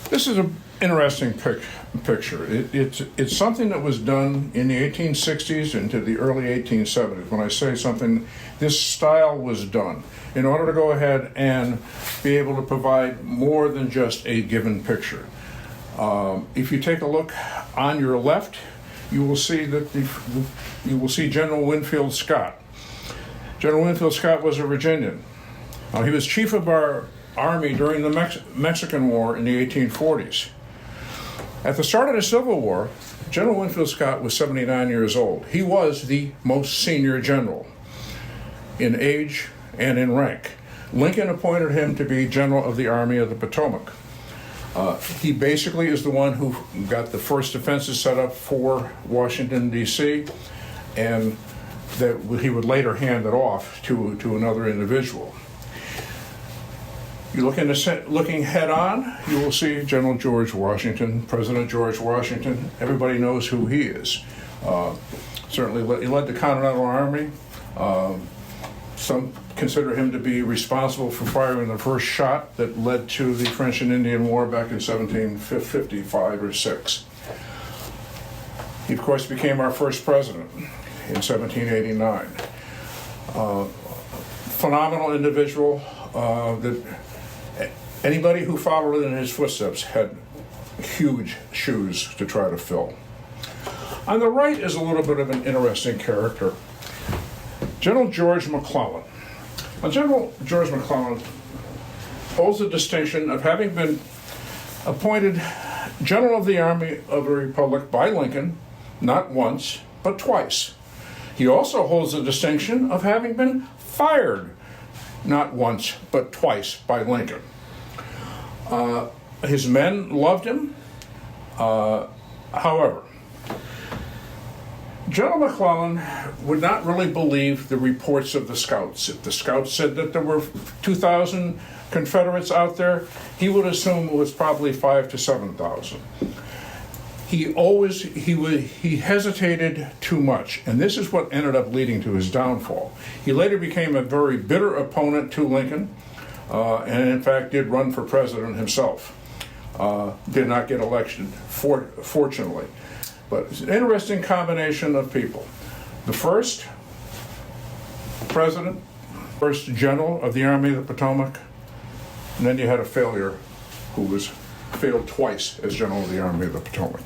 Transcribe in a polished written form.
This is an interesting picture. It's something that was done in the 1860s into the early 1870s. When I say something, this style was done in order to go ahead and be able to provide more than just a given picture. If you take a look on your left, you will see that you will see General Winfield Scott. General Winfield Scott was a Virginian. He was chief of our army during the Mexican War in the 1840s. At the start of the Civil War, General Winfield Scott was 79 years old. He was the most senior general in age and in rank. Lincoln appointed him to be General of the Army of the Potomac. He basically is the one who got the first defenses set up for Washington, D.C., and that he would later hand it off to another individual. You looking head on, you will see General George Washington, President George Washington. Everybody knows who he is. Certainly, he led the Continental Army. Some consider him to be responsible for firing the first shot that led to the French and Indian War back in 1755 or 6. He, of course, became our first president in 1789. Phenomenal individual that anybody who followed in his footsteps had huge shoes to try to fill. On the right is a little bit of an interesting character. General George McClellan. Now, General George McClellan holds the distinction of having been appointed General of the Army of the Republic by Lincoln, not once, but twice. He also holds the distinction of having been fired, not once, but twice by Lincoln. His men loved him. However, General McClellan would not really believe the reports of the scouts. If the scouts said that there were 2,000 Confederates out there, he would assume it was probably 5,000 to 7,000. He hesitated too much, and this is what ended up leading to his downfall. He later became a very bitter opponent to Lincoln, and in fact did run for president himself. Did not get elected, fortunately. But it's an interesting combination of people. The first president, first general of the Army of the Potomac, and then you had a failure who failed twice as general of the Army of the Potomac.